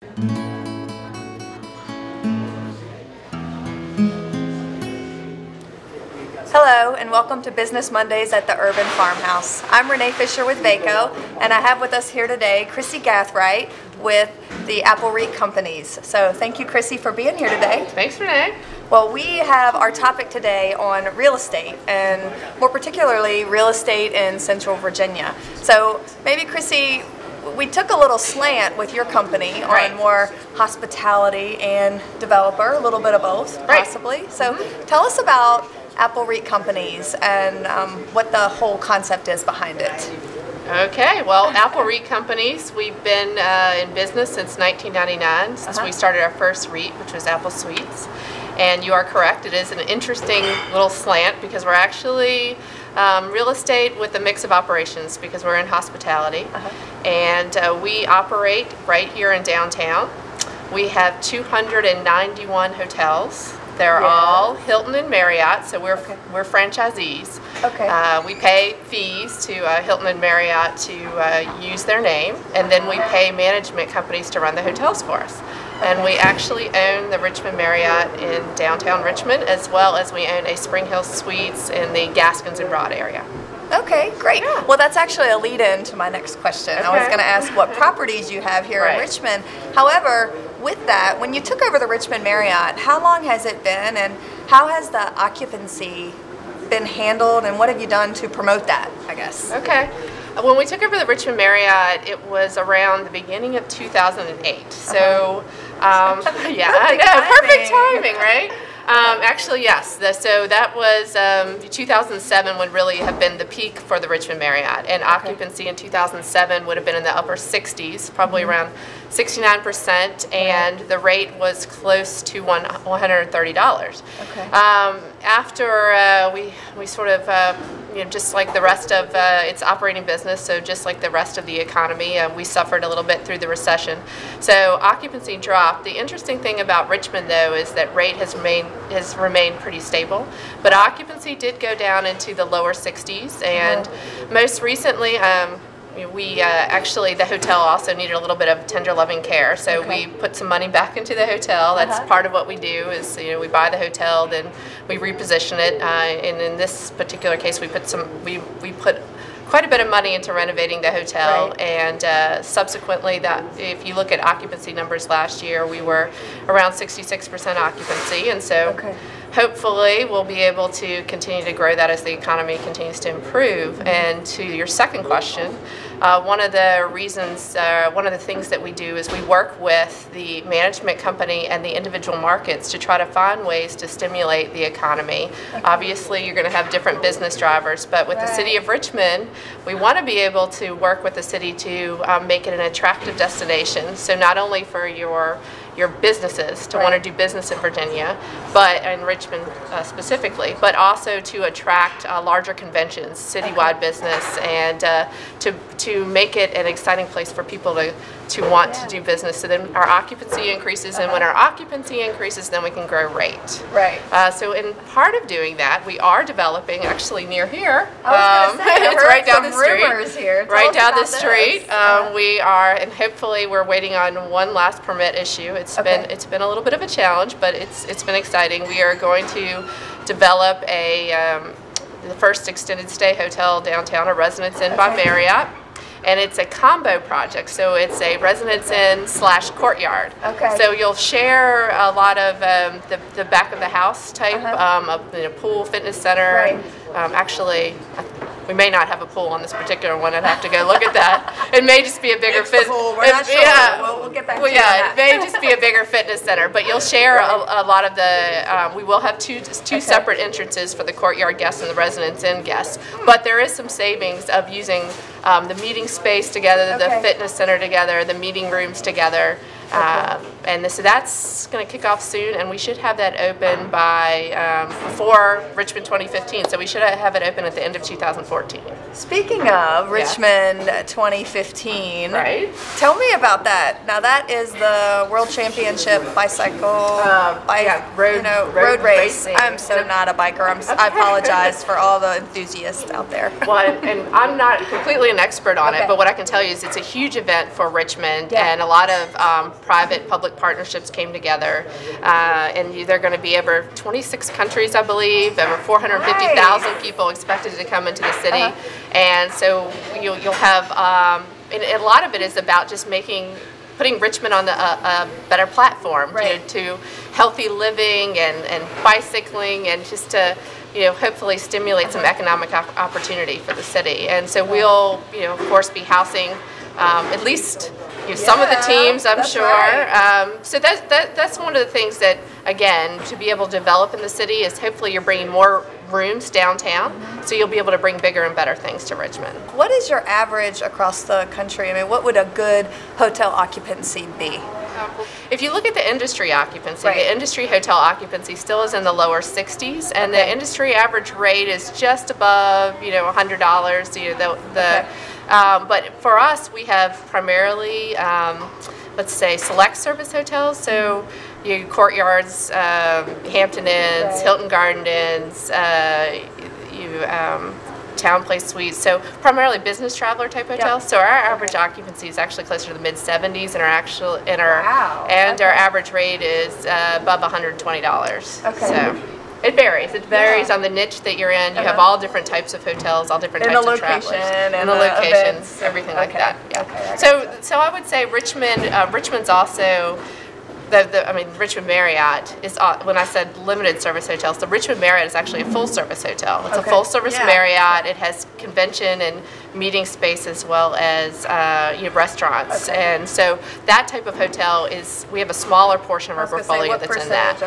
Hello and welcome to Business Mondays at the Urban Farmhouse. I'm Renee Fisher with VACO, and I have with us here today Krissy Gathright with the Apple REIT companies. So thank you, Krissy, for being here today. Thanks, Renee. Well, we have our topic today on real estate, and more particularly real estate in Central Virginia. So maybe, Krissy, we took a little slant with your company on more hospitality and developer, a little bit of both, possibly. So tell us about Apple REIT companies and what the whole concept is behind it. Okay, well, Apple REIT companies, we've been in business since 1999, since we started our first REIT, which was Apple Suites. And you are correct, it is an interesting little slant because we're actually real estate with a mix of operations because we're in hospitality. And we operate right here in downtown. We have 291 hotels. They're all Hilton and Marriot, so we're franchisees. We pay fees to Hilton and Marriott to use their name, and then we pay management companies to run the hotels for us. And we actually own the Richmond Marriott in downtown Richmond, as well as we own a Spring Hill Suites in the Gaskins and Broad area. Okay, great. Yeah. Well, that's actually a lead-in to my next question. I was going to ask what properties you have here in Richmond. However, with that, when you took over the Richmond Marriott, how long has it been, and how has the occupancy been handled, and what have you done to promote that, I guess? Okay. When we took over the Richmond Marriott, it was around the beginning of 2008. So, yeah, I know, perfect timing, right? Actually, yes. So that was 2007 would really have been the peak for the Richmond Marriott, and occupancy in 2007 would have been in the upper 60s, probably around 69%, and the rate was close to $130. After we sort of just like the rest of its operating business, so just like the rest of the economy, we suffered a little bit through the recession. So occupancy dropped. The interesting thing about Richmond, though, is that rate has remained pretty stable, but occupancy did go down into the lower 60s, and most recently, actually, the hotel also needed a little bit of tender loving care, so we put some money back into the hotel. That's part of what we do is, we buy the hotel, then we reposition it, and in this particular case, we put quite a bit of money into renovating the hotel, and subsequently, that if you look at occupancy numbers last year, we were around 66% occupancy, and so hopefully we'll be able to continue to grow that as the economy continues to improve. And to your second question, one of the things that we do is we work with the management company and the individual markets to try to find ways to stimulate the economy. Obviously, you're going to have different business drivers, but with the city of Richmond, we want to be able to work with the city to make it an attractive destination. So not only for your businesses to want to do business in Virginia, but in Richmond specifically, but also to attract larger conventions, citywide business, and to make it an exciting place for people to want to do business. So then our occupancy increases, and when our occupancy increases, then we can grow rate. So in part of doing that, we are developing actually near here. It's right down the street. Right down the street. We are, and hopefully we're waiting on one last permit issue. It's been a little bit of a challenge, but it's been exciting. We are going to develop the first extended stay hotel downtown, a Residence Inn by Marriott. And it's a combo project, so it's a Residence Inn / courtyard. So you'll share a lot of the back of the house type, a pool, fitness center. Actually, we may not have a pool on this particular one. I'd have to go look at that. It may just be a bigger fitness. We're not sure. We'll get back to that. It may just be a bigger fitness center, but you'll share a lot of the. We will have two separate entrances for the courtyard guests and the Residence Inn guests. But there is some savings of using the meeting space together, the fitness center together, the meeting rooms together. And so that's going to kick off soon, and we should have that open by before Richmond 2015. So we should have it open at the end of 2014. Speaking of Richmond 2015, right? Tell me about that. Now that is the World Championship bicycle road race. Racing. I'm so not a biker. I apologize for all the enthusiasts out there. Well, and I'm not completely an expert on it, but what I can tell you is it's a huge event for Richmond, and a lot of private-public partnerships came together, and they're going to be over 26 countries, I believe, over 450,000 people expected to come into the city. And so you'll have, and a lot of it is about just putting Richmond on a better platform to healthy living and bicycling, and just to hopefully stimulate some economic opportunity for the city. And so we'll of course be housing at least some of the teams, I'm sure. Right. So that's one of the things that, again, to be able to develop in the city is hopefully you're bringing more rooms downtown, so you'll be able to bring bigger and better things to Richmond. What is your average across the country? I mean, what would a good hotel occupancy be? If you look at the industry occupancy, the industry hotel occupancy still is in the lower 60s, and the industry average rate is just above $100. But for us, we have primarily, let's say, select service hotels. So Courtyards, Hampton Inns, Hilton Garden Inns, Town Place Suites. So primarily business traveler type hotels. So our average occupancy is actually closer to the mid-70s, and our average rate is above $120. Okay. So it varies. It varies on the niche that you're in. You have all different types of hotels, all different types of travelers, and the locations, everything like that. Yeah. So I would say Richmond's also. Richmond Marriot is, when I said limited service hotels, the Richmond Marriot is actually a full service hotel. It's a full service Marriott. It has convention and meeting space as well as restaurants. And so that type of hotel we have a smaller portion of our portfolio that's in that.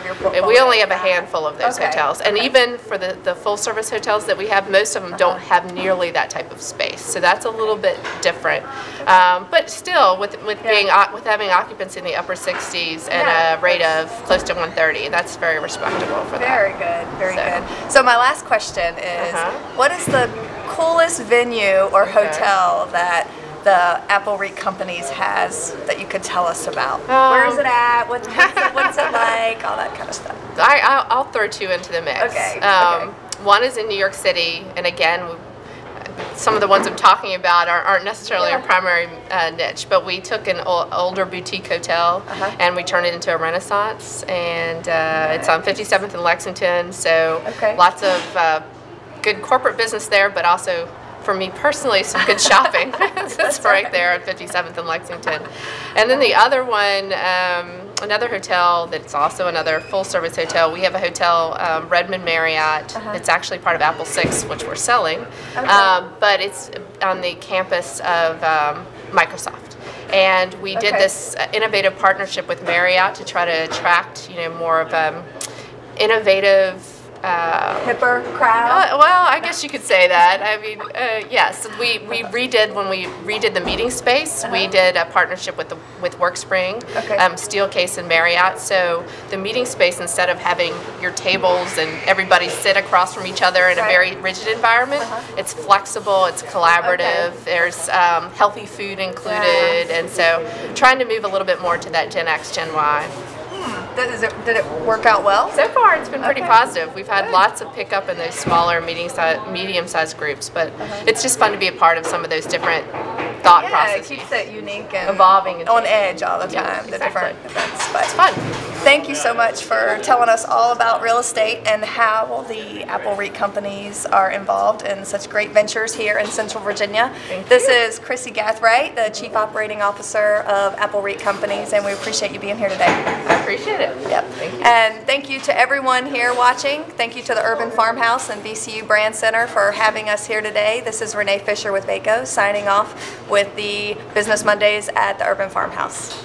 We only have a handful of those hotels. And even for the full service hotels that we have, most of them don't have nearly that type of space. So that's a little bit different. But still, with having occupancy in the upper 60s, and a rate of close to 130. That's very respectable for that. Very good, very good. So my last question is, what is the coolest venue or hotel that the Apple REIT companies has that you could tell us about? Where is it at? What's it like? All that kind of stuff. I'll throw two into the mix. One is in New York City, and again, some of the ones I'm talking about aren't necessarily our primary niche, but we took an older boutique hotel and we turned it into a Renaissance, and it's on 57th and Lexington, so lots of good corporate business there, but also for me personally some good shopping. It's right there at 57th and Lexington. And then the other one, another hotel that's also another full service hotel. We have a hotel, Redmond Marriott. It's actually part of Apple 6, which we're selling, but it's on the campus of Microsoft. And we did this innovative partnership with Marriott to try to attract more of innovative, hipper crowd? Well, I guess you could say that. I mean, yes, we redid, when we redid the meeting space, we did a partnership with WorkSpring, Steelcase and Marriott. So the meeting space, instead of having your tables and everybody sit across from each other in a very rigid environment, it's flexible, it's collaborative, there's healthy food included, and so trying to move a little bit more to that Gen X, Gen Y. Did it work out well? So far, it's been pretty positive. We've had lots of pickup in those smaller, medium-sized groups, but it's just fun to be a part of some of those different thought processes. It keeps it unique and evolving, and on edge all the time. The different events, but it's fun. Thank you so much for telling us all about real estate and how the Apple REIT companies are involved in such great ventures here in Central Virginia. This is Krissy Gathright, the Chief Operating Officer of Apple REIT companies, and we appreciate you being here today. I appreciate it. Yep. Thank you. And thank you to everyone here watching. Thank you to the Urban Farmhouse and VCU Brand Center for having us here today. This is Renee Fisher with VACO signing off with the Business Mondays at the Urban Farmhouse.